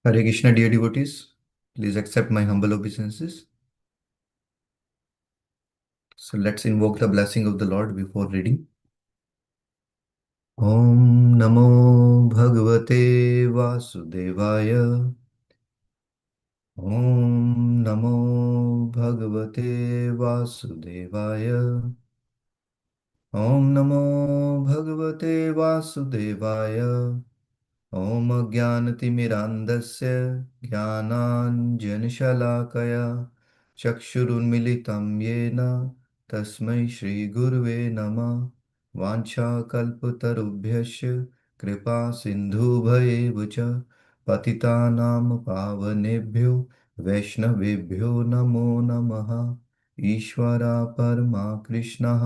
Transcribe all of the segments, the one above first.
Hare Krishna, dear devotees. Please accept my humble obeisances. So let's invoke the blessing of the Lord before reading. Om Namo Bhagavate Vasudevaya. Om Namo Bhagavate Vasudevaya. Om Namo Bhagavate Vasudevaya. ॐ ज्ञानतिमिरान्धस्य ज्ञानाञ्जनशलाकया चक्षुरुन्मिलितं येन तस्मै श्रीगुरुवे नमः। वाञ्छाकल्पतरुभ्यश्च कृपा सिन्धुभयेव च पतितानां पावनेभ्यो वैष्णवेभ्यो नमो नमः। ईश्वरा परमा कृष्णः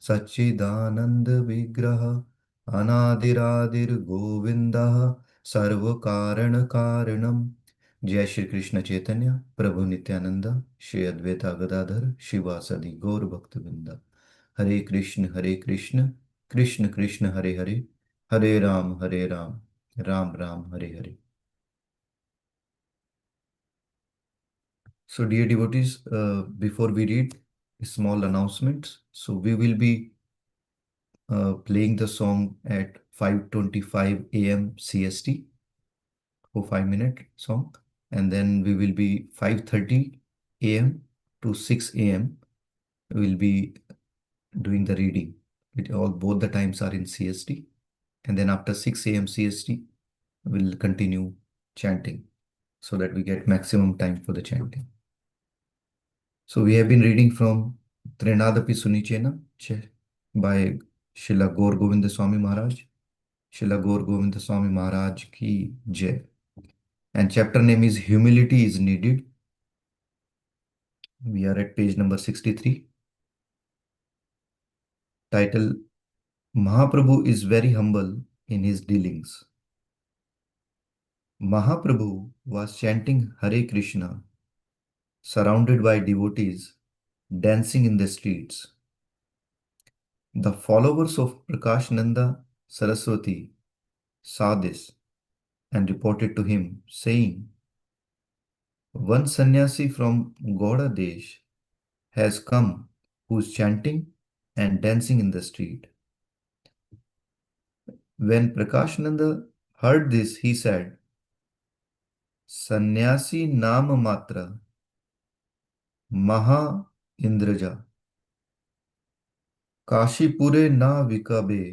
सच्चिदानन्दविग्रह अनादिरादिर्गोविन्दः सर्वकारणकारणम्। जय श्री कृष्ण चैतन्य प्रभु नित्यानंद श्री अद्वैता गदाधर शिवासदि गौर भक्तवृंद। हरे कृष्ण कृष्ण कृष्ण हरे हरे, हरे Ram Ram Ram Hare Hare. So dear devotees, before we read, small announcements. So we will be playing the song at 5:25 a.m. CST for 5 minute song, and then we will be 5:30 a.m. to 6 a.m. We'll be doing the reading. Both the times are in CST, and then after 6 a.m. CST, we'll continue chanting so that we get maximum time for the chanting. So we have been reading from Trinadapi Sunichena by Srila Gaur Govinda Swami Maharaj. Srila Gaur Govinda Swami Maharaj ki Jai. And chapter name is Humility is Needed. We are at page number 63. Title: Mahaprabhu is very humble in his dealings. Mahaprabhu was chanting Hare Krishna, surrounded by devotees dancing in the streets. The followers of Prakashananda Saraswati saw this and reported to him, saying, "One sannyasi from Gauda Desh has come who is chanting and dancing in the street." When Prakashananda heard this, he said, "Sannyasi Nama Matra Maha Indraja Kashipure na Vikabe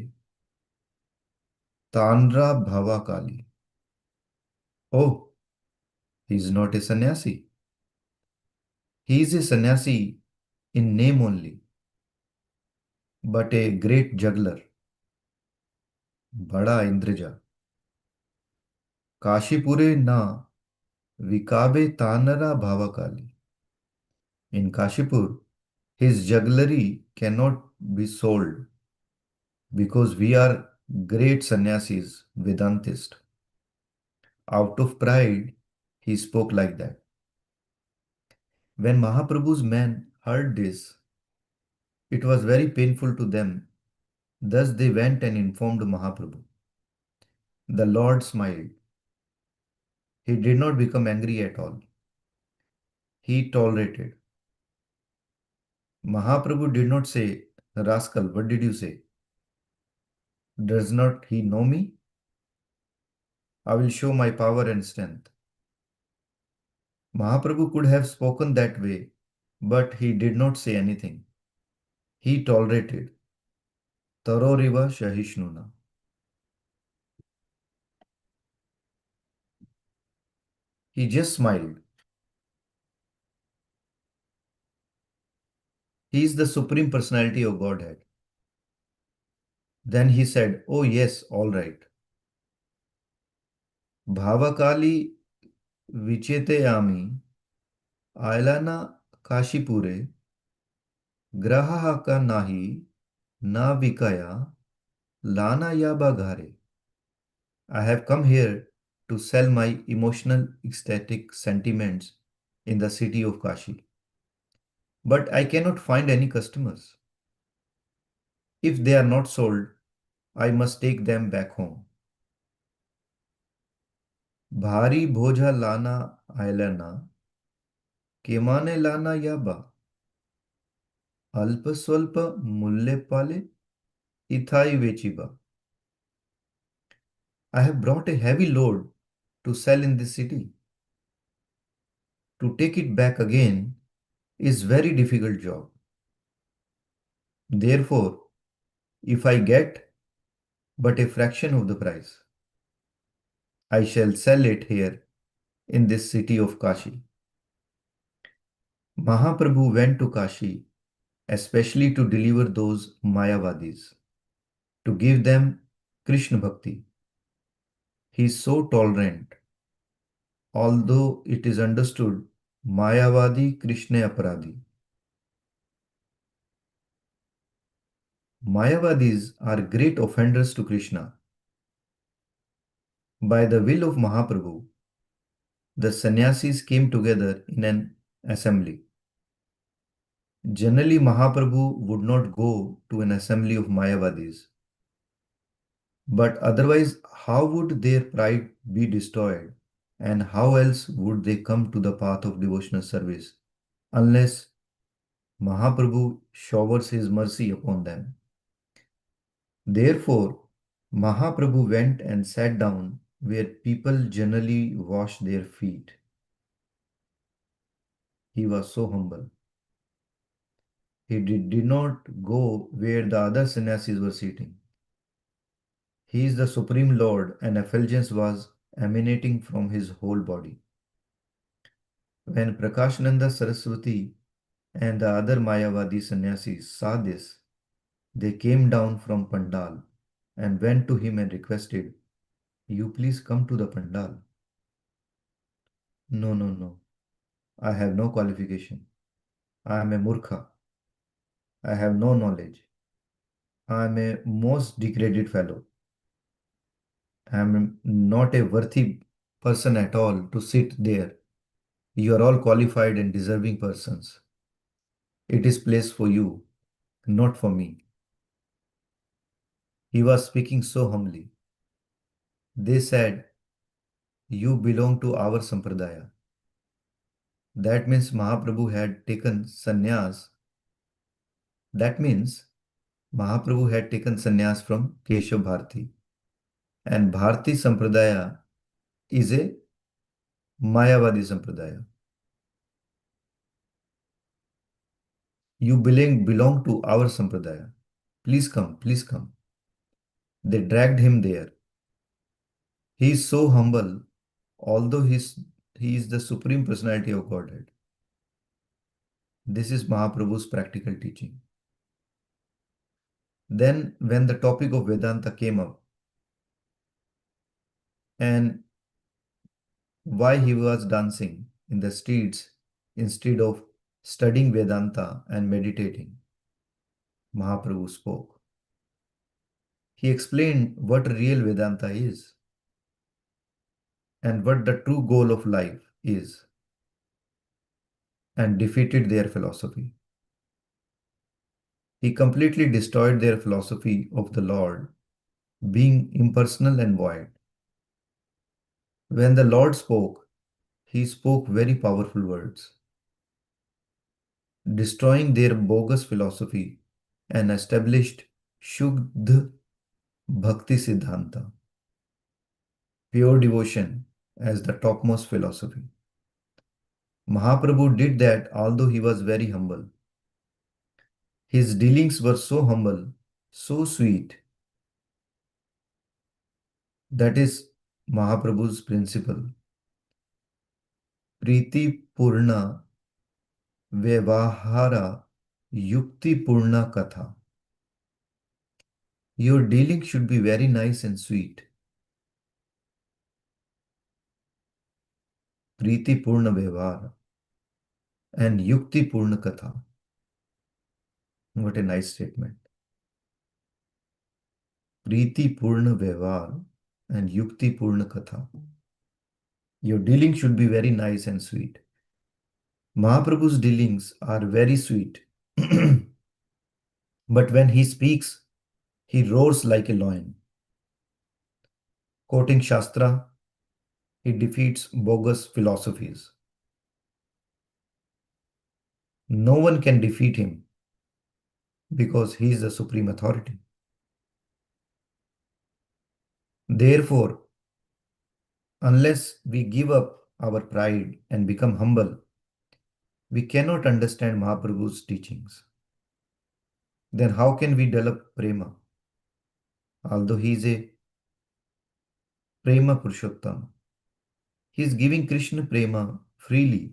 Tanra Bhavakali." Oh, he is not a sannyasi. He is a sannyasi in name only, but a great juggler, Bada Indraja. Kashipure na Vikabe Tanara Bhavakali. In Kashipur, his jugglery cannot be sold because we are great sannyasis, Vedantist. Out of pride, he spoke like that. When Mahaprabhu's men heard this, it was very painful to them. Thus they went and informed Mahaprabhu. The Lord smiled. He did not become angry at all. He tolerated. Mahaprabhu did not say, "Rascal, what did you say? Does not he know me? I will show my power and strength." Mahaprabhu could have spoken that way, but he did not say anything. He tolerated. Taroriva Shahishnuna. He just smiled. He is the Supreme Personality of Godhead. Then he said, "Oh, yes, all right. Bhavakali Vichete Ailana Kashipure Grahahaka Nahi Na Vikaya Lana Yabagare." I have come here to sell my emotional, ecstatic sentiments in the city of Kashi. But I cannot find any customers. If they are not sold, I must take them back home. भारी बोझा लाना आयलना केमाने लाना याबा अल्प स्वल्प मूल्य पाले इथाई वेचिबा. I have brought a heavy load to sell in this city. To take it back again is very difficult job. Therefore, if I get but a fraction of the price, I shall sell it here in this city of Kashi. Mahaprabhu went to Kashi especially to deliver those Mayavadis, to give them Krishna Bhakti. He is so tolerant, although it is understood Mayavadi Krishna Aparadi. Mayavadis are great offenders to Krishna. By the will of Mahaprabhu, the sannyasis came together in an assembly. Generally, Mahaprabhu would not go to an assembly of Mayavadis. But otherwise, how would their pride be destroyed? And how else would they come to the path of devotional service unless Mahaprabhu showers his mercy upon them? Therefore, Mahaprabhu went and sat down where people generally wash their feet. He was so humble. He did not go where the other sannyasis were sitting. He is the Supreme Lord, and effulgence was emanating from his whole body. When Prakashananda Saraswati and the other Mayavadi sannyasis saw this, they came down from Pandal and went to him and requested, "You please come to the Pandal." "No, no, no. I have no qualification. I am a Murkha. I have no knowledge. I am a most degraded fellow. I am not a worthy person at all to sit there. You are all qualified and deserving persons. It is place for you, not for me." He was speaking so humbly. They said, "You belong to our sampradaya." That means Mahaprabhu had taken sannyas. That means Mahaprabhu had taken sannyas from Keshav Bharati. And Bharati sampradaya is a Mayavadi sampradaya. You belong to our sampradaya. Please come, please come. They dragged him there. He is so humble, although he is the Supreme Personality of Godhead. This is Mahaprabhu's practical teaching. Then, when the topic of Vedanta came up and why he was dancing in the streets instead of studying Vedanta and meditating, Mahaprabhu spoke. He explained what real Vedanta is and what the true goal of life is and defeated their philosophy. He completely destroyed their philosophy of the Lord being impersonal and void. When the Lord spoke, he spoke very powerful words, destroying their bogus philosophy and established Shuddha Bhakti Siddhanta, pure devotion, as the topmost philosophy. Mahaprabhu did that although he was very humble. His dealings were so humble, so sweet. That is Mahaprabhu's principle. Priti Purna Vyavahara Yukti Purna Katha. Your dealing should be very nice and sweet. Priti Purna Vyavahara and Yukti Purna Katha. What a nice statement. Priti Purna Vyavahara and Yukti Purna Katha. Your dealing should be very nice and sweet. Mahaprabhu's dealings are very sweet. But when he speaks, he roars like a lion. Quoting Shastra, He defeats bogus philosophies. No one can defeat him because he is the supreme authority. Therefore, unless we give up our pride and become humble, we cannot understand Mahaprabhu's teachings. Then how can we develop prema? Although he is a prema Purushottam, he is giving Krishna prema freely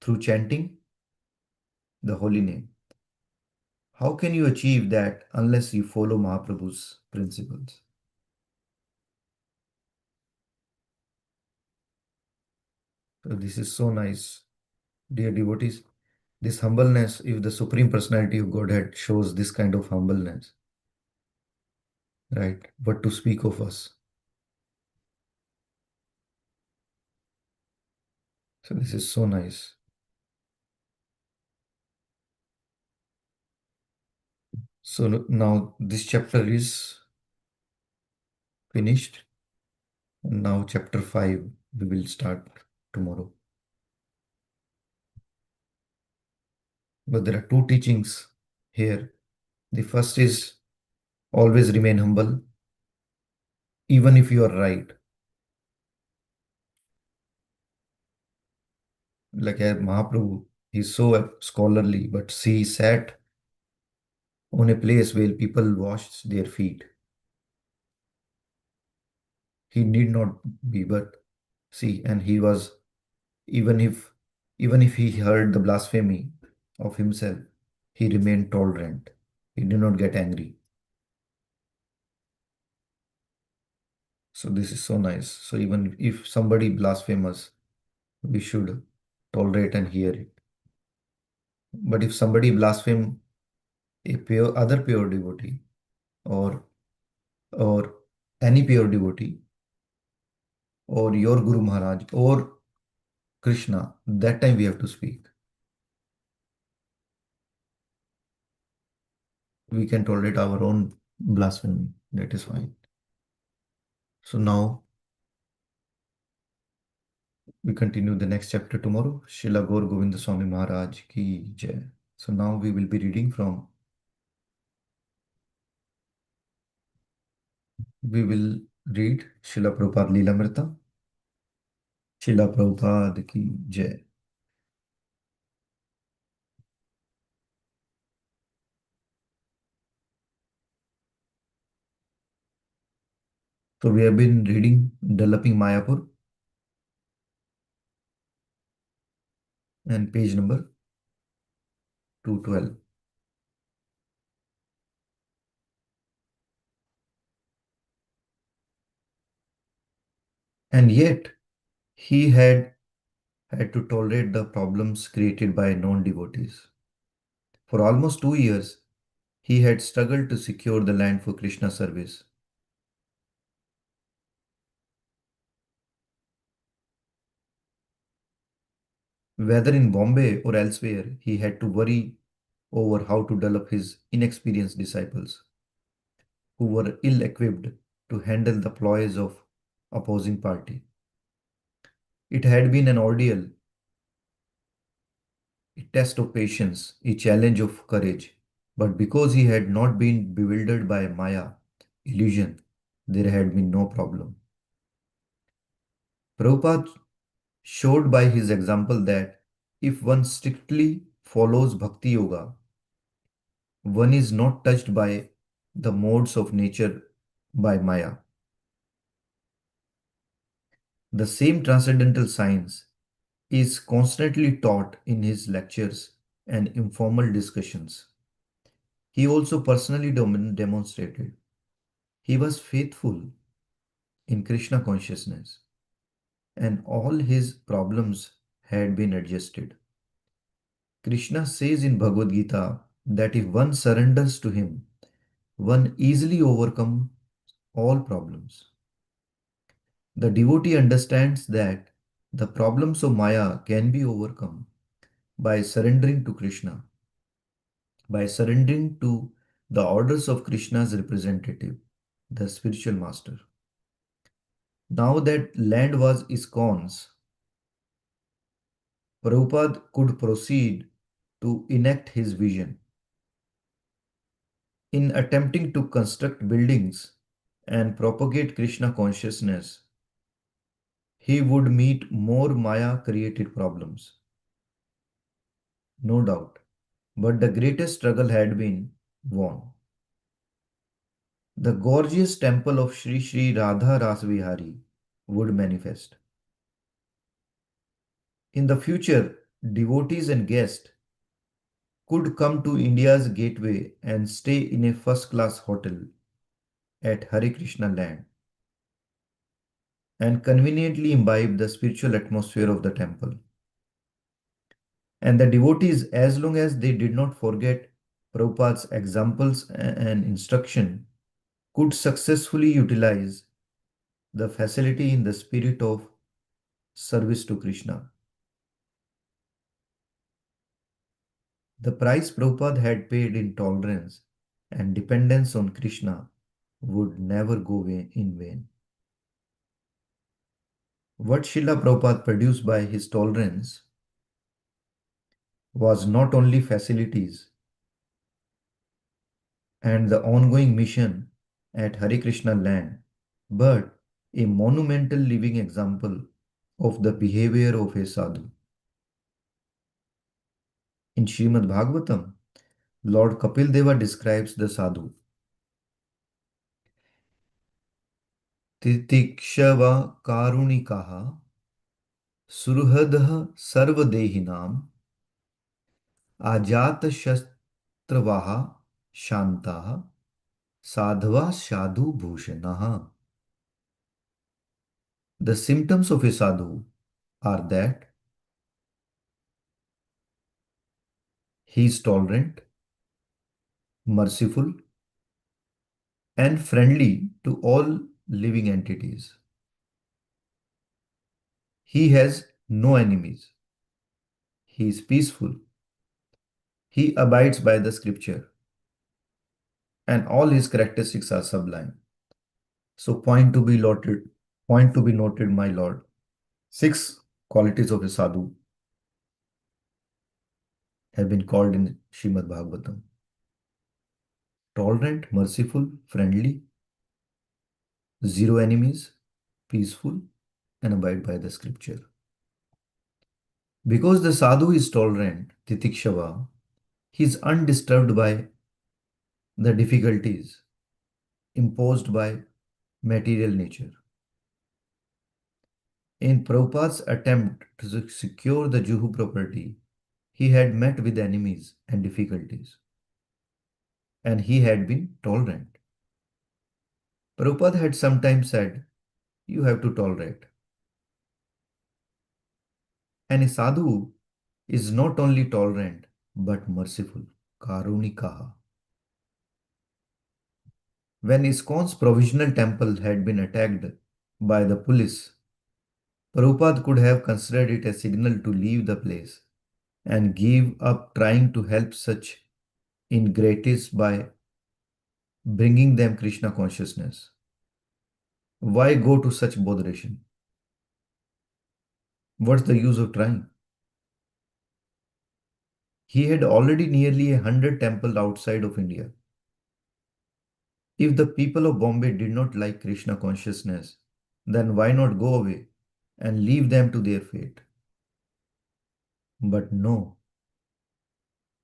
through chanting the holy name. How can you achieve that unless you follow Mahaprabhu's principles? So this is so nice, dear devotees. This humbleness, if the Supreme Personality of Godhead shows this kind of humbleness, right? What to speak of us? So this is so nice. So now this chapter is finished. And now chapter 5 we will start tomorrow. But there are two teachings here. The first is always remain humble, even if you are right. Like Mahaprabhu, he's so scholarly, but he sat on a place where people washed their feet. He need not be, but see, and he was even if even if he heard the blasphemy of himself, he remained tolerant. He did not get angry. So this is so nice. So even if somebody blasphemes, we should tolerate and hear it. But if somebody blaspheme a pure other pure devotee or or any pure devotee or your Guru Maharaj or Krishna, that time we have to speak. We can tolerate our own blasphemy. That is fine. So now we continue the next chapter tomorrow. Srila Gaur Govinda Swami Maharaj ki jai. So now we will be reading from, we will read Srila Prabhupada Leelamrita. Srila Prabhupada ki jai. So we have been reading Developing Mayapur and page number 212. And yet he had to tolerate the problems created by non-devotees. For almost 2 years, he had struggled to secure the land for Krishna service. Whether in Bombay or elsewhere, he had to worry over how to develop his inexperienced disciples, who were ill equipped to handle the ploys of opposing party. It had been an ordeal, a test of patience, a challenge of courage. But because he had not been bewildered by Maya, illusion, there had been no problem. Prabhupada showed by his example that if one strictly follows Bhakti Yoga, one is not touched by the modes of nature by Maya. The same transcendental science is constantly taught in his lectures and informal discussions. He also personally demonstrated he was faithful in Krishna consciousness and all his problems had been adjusted. Krishna says in Bhagavad Gita that if one surrenders to him, one easily overcomes all problems. The devotee understands that the problems of Maya can be overcome by surrendering to Krishna, by surrendering to the orders of Krishna's representative, the spiritual master. Now that land was ISKCON's, Prabhupada could proceed to enact his vision. In attempting to construct buildings and propagate Krishna consciousness, he would meet more Maya created problems, no doubt. But the greatest struggle had been won. The gorgeous temple of Sri Sri Radha Rasvihari would manifest. In the future, devotees and guests could come to India's gateway and stay in a first class hotel at Hare Krishna land and conveniently imbibe the spiritual atmosphere of the temple. And the devotees, as long as they did not forget Prabhupada's examples and instruction, could successfully utilize the facility in the spirit of service to Krishna. The price Prabhupada had paid in tolerance and dependence on Krishna would never go in vain. What Srila Prabhupada produced by his tolerance was not only facilities and the ongoing mission at Hare Krishna land, but a monumental living example of the behavior of a sadhu. In Srimad Bhagavatam, Lord Kapil Deva describes the sadhu. Titikshava karunikaha surhadha sarvadehinam ajata shastravaha shantaha sadhva sadhu bhushanaha. The symptoms of a sadhu are that he is tolerant, merciful, and friendly to all living entities. He has no enemies. He is peaceful. He abides by the scripture, and all his characteristics are sublime. So, point to be noted, my lord. 6 qualities of a sadhu have been called in Srimad Bhagavatam: tolerant, merciful, friendly, zero enemies, peaceful, and abide by the scripture. Because the sadhu is tolerant, titikshava, he is undisturbed by the difficulties imposed by material nature. In Prabhupada's attempt to secure the Juhu property, he had met with enemies and difficulties, and he had been tolerant. Prabhupada had sometimes said, "You have to tolerate." And a sadhu is not only tolerant but merciful. Karunikaha. When ISKCON's provisional temple had been attacked by the police, Prabhupada could have considered it a signal to leave the place and give up trying to help such ingrates by bringing them Krishna consciousness. Why go to such botheration? What's the use of trying? He had already nearly 100 temples outside of India. If the people of Bombay did not like Krishna consciousness, then why not go away and leave them to their fate? But no,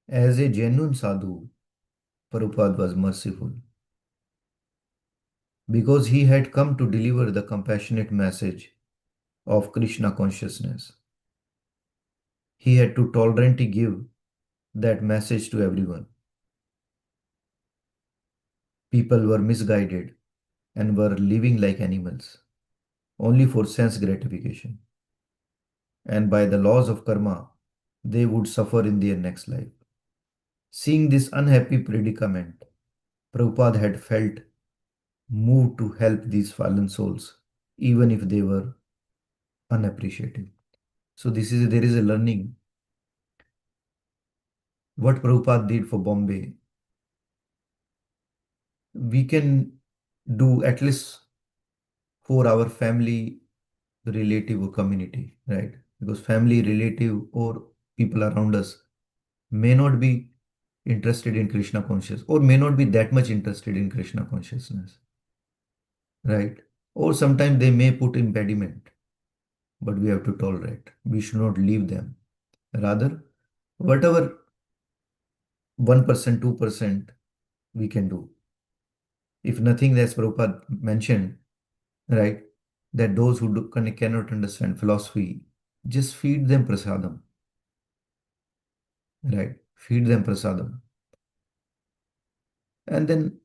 as a genuine sadhu, Prabhupada was merciful because he had come to deliver the compassionate message of Krishna consciousness. He had to tolerantly give that message to everyone. People were misguided and were living like animals, only for sense gratification. And by the laws of karma, they would suffer in their next life. Seeing this unhappy predicament, Prabhupada had felt moved to help these fallen souls, even if they were unappreciative. So there is a learning. What Prabhupada did for Bombay, we can do at least for our family, relative, or community, right? Because family, relative, or people around us may not be interested in Krishna conscious or may not be that much interested in Krishna consciousness, right? Or sometimes they may put impediment, but we have to tolerate. We should not leave them. Rather, whatever 1%, 2% we can do. If nothing, as Prabhupada mentioned, right, that those who cannot understand philosophy, just feed them prasadam, right? Feed them prasadam. And then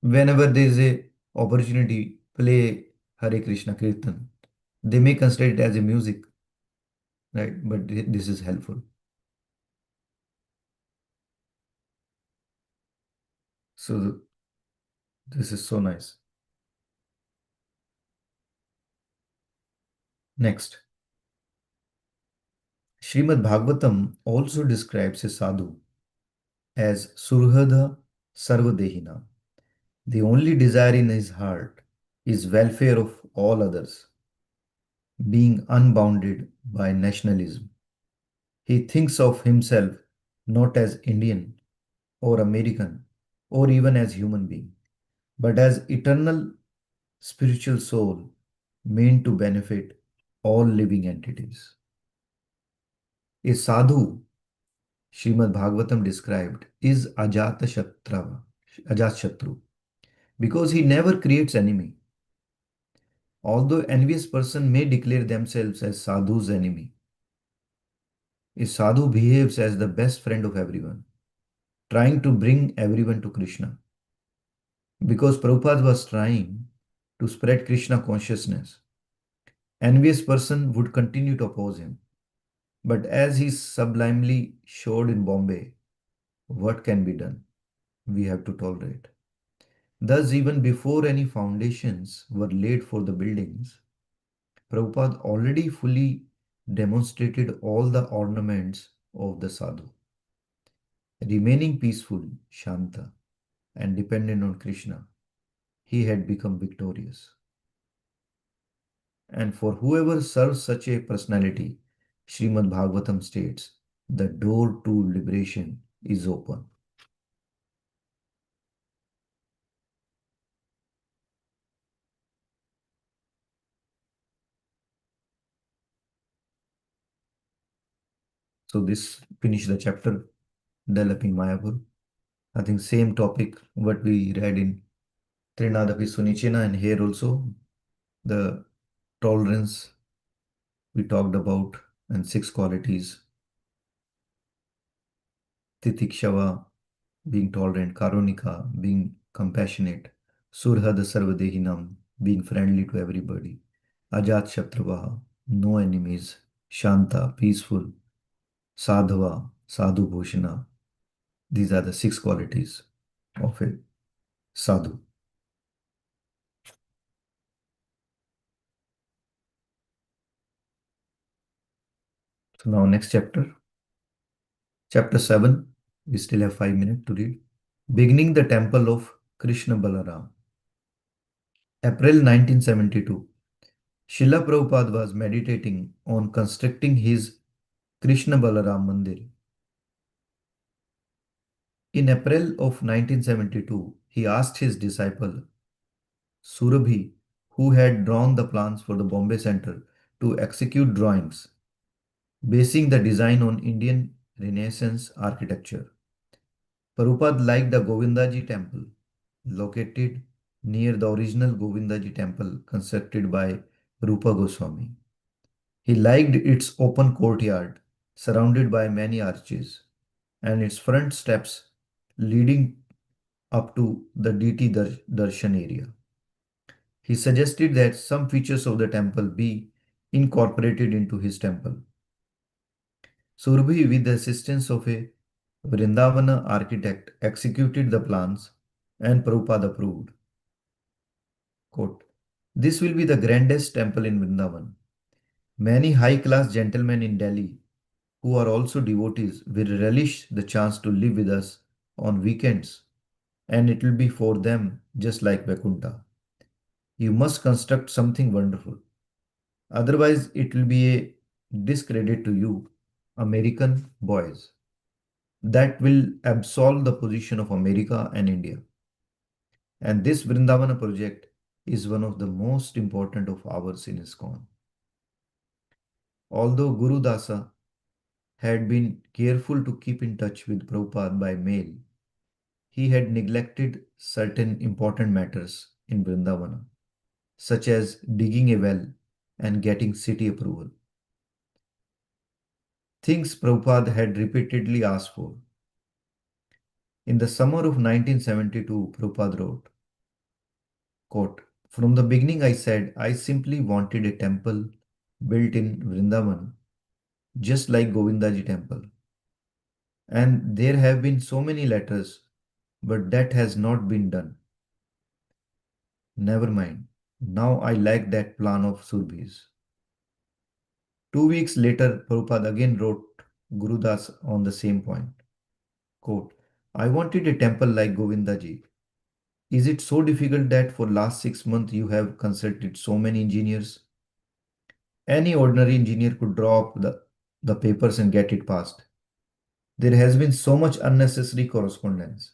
whenever there is a opportunity, play Hare Krishna Kirtan. They may consider it as a music, right? But this is helpful. So this is so nice. Next, Srimad Bhagavatam also describes a sadhu as Surhada Sarvadehina. The only desire in his heart is welfare of all others, being unbounded by nationalism. He thinks of himself not as Indian or American or even as human being, but as eternal spiritual soul meant to benefit all living entities. A sadhu, Srimad Bhagavatam described, is Ajat because he never creates enemy. Although envious person may declare themselves as sadhu's enemy, a sadhu behaves as the best friend of everyone, trying to bring everyone to Krishna. Because Prabhupada was trying to spread Krishna consciousness, envious person would continue to oppose him. But as he sublimely showed in Bombay, what can be done? We have to tolerate. Thus, even before any foundations were laid for the buildings, Prabhupada already fully demonstrated all the ornaments of the sadhu. Remaining peaceful, Shanta, and dependent on Krishna, he had become victorious. And for whoever serves such a personality, Srimad Bhagavatam states, the door to liberation is open. So this finished the chapter developing Mayapur. I think same topic what we read in Trinadapi Sunichena, and here also the tolerance we talked about and six qualities. Titikshava, being tolerant, Karunika, being compassionate, Surhada Sarvadehinam, being friendly to everybody, Ajat Shatravaha, no enemies, Shanta, peaceful, Sadhava, Sadhu Bhushana. These are the six qualities of a sadhu. So now next chapter, chapter 7. We still have 5 minutes to read. Beginning the temple of Krishna Balaram. April 1972. Srila Prabhupada was meditating on constructing his Krishna Balaram Mandir. In April of 1972, he asked his disciple Surabhi, who had drawn the plans for the Bombay Center, to execute drawings, basing the design on Indian Renaissance architecture. Prabhupada liked the Govindaji temple, located near the original Govindaji temple constructed by Rupa Goswami. He liked its open courtyard, surrounded by many arches, and its front steps leading up to the deity darshan area. He suggested that some features of the temple be incorporated into his temple. Surbhi, with the assistance of a Vrindavana architect, executed the plans and Prabhupada approved. Quote, this will be the grandest temple in Vrindavan. Many high-class gentlemen in Delhi who are also devotees will relish the chance to live with us on weekends, and it will be for them just like Vaikuntha. You must construct something wonderful. Otherwise, it will be a discredit to you, American boys. That will absolve the position of America and India. And this Vrindavana project is one of the most important of ours in ISKCON. Although Guru Dasa had been careful to keep in touch with Prabhupada by mail, he had neglected certain important matters in Vrindavana, such as digging a well and getting city approval. Things Prabhupada had repeatedly asked for. In the summer of 1972, Prabhupada wrote, quote, "From the beginning I said I simply wanted a temple built in Vrindavan, just like Govindaji temple. And there have been so many letters, but that has not been done. Never mind. Now I like that plan of Surbhi's." 2 weeks later, Prabhupada again wrote Gurudas on the same point. Quote, "I wanted a temple like Govindaji. Is it so difficult that for last 6 months you have consulted so many engineers? Any ordinary engineer could draw up the papers and get it passed. There has been so much unnecessary correspondence.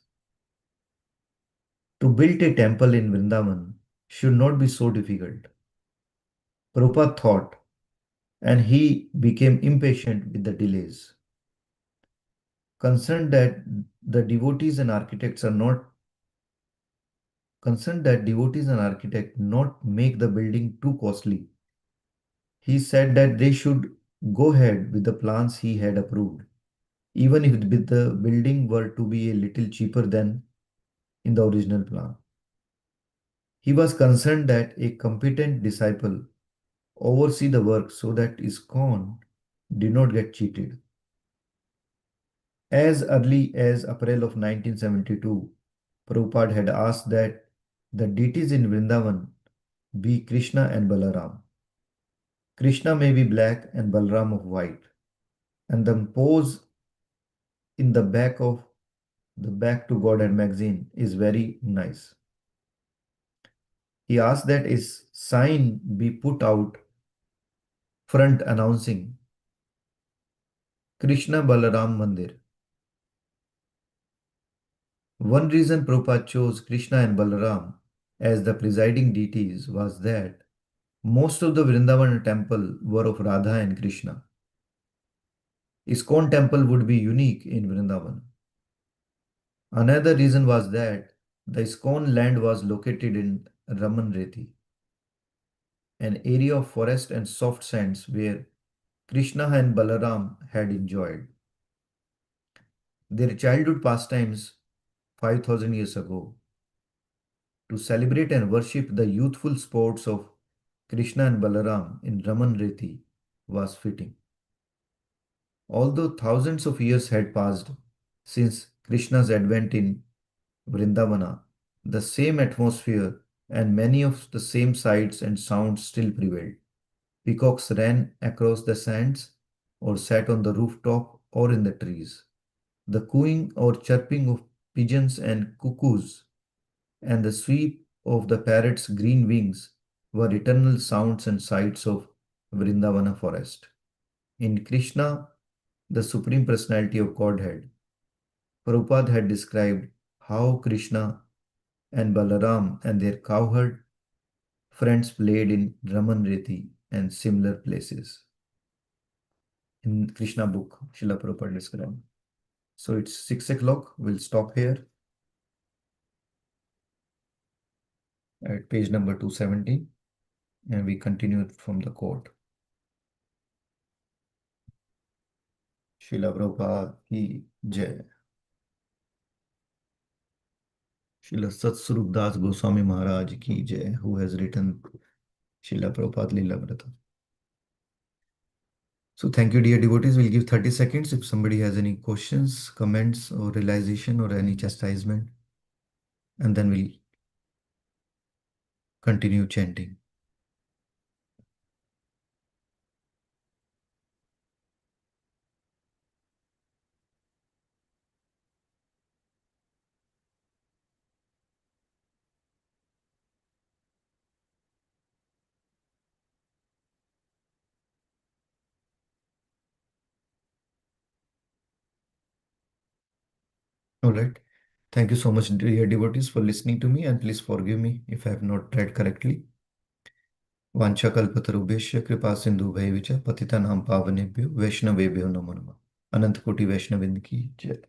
To build a temple in Vrindavan should not be so difficult." Prabhupada thought, and he became impatient with the delays, concerned that the devotees and architects are not concerned that devotees and architects not make the building too costly. He said that they should go ahead with the plans he had approved, even if the building were to be a little cheaper than in the original plan. He was concerned that a competent disciple oversee the work so that ISKCON did not get cheated. As early as April of 1972, Prabhupada had asked that the deities in Vrindavan be Krishna and Balaram. Krishna may be black and Balaram of white, and the pose in the Back to Godhead magazine is very nice. He asked that a sign be put out front announcing Krishna Balaram Mandir. One reason Prabhupada chose Krishna and Balaram as the presiding deities was that most of the Vrindavan temple were of Radha and Krishna. ISKCON temple would be unique in Vrindavan. Another reason was that the ISKCON land was located in Ramanreti, an area of forest and soft sands where Krishna and Balaram had enjoyed their childhood pastimes 5000 years ago. To celebrate and worship the youthful sports of Krishna and Balaram in Ramanreti was fitting. Although thousands of years had passed since Krishna's advent in Vrindavana, the same atmosphere and many of the same sights and sounds still prevailed. Peacocks ran across the sands or sat on the rooftop or in the trees. The cooing or chirping of pigeons and cuckoos and the sweep of the parrot's green wings were eternal sounds and sights of Vrindavana forest. In Krishna, the Supreme Personality of Godhead, Prabhupada had described how Krishna and Balaram and their cowherd friends played in Ramanreti and similar places. In Krishna book, Srila Prabhupada described. So it's 6 o'clock. We'll stop here at page number 270 and we continue from the quote. Srila Prabhupada ki Jai. Srila Satsvarup Das Goswami Maharaj ki Jai, who has written Srila Prabhupada Leela So thank you, dear devotees. We'll give 30 seconds if somebody has any questions, comments, or realization or any chastisement, and then we'll continue chanting. All right. Thank you so much, dear devotees, for listening to me, and please forgive me if I have not read correctly. वाञ्छाकल्पतरुभ्यश्च कृपा सिन्धुभैः च पतितानां पावनेभ्यो वैष्णवेभ्यो नमो नमः। अनंत कोटि वैष्णविंद की जय।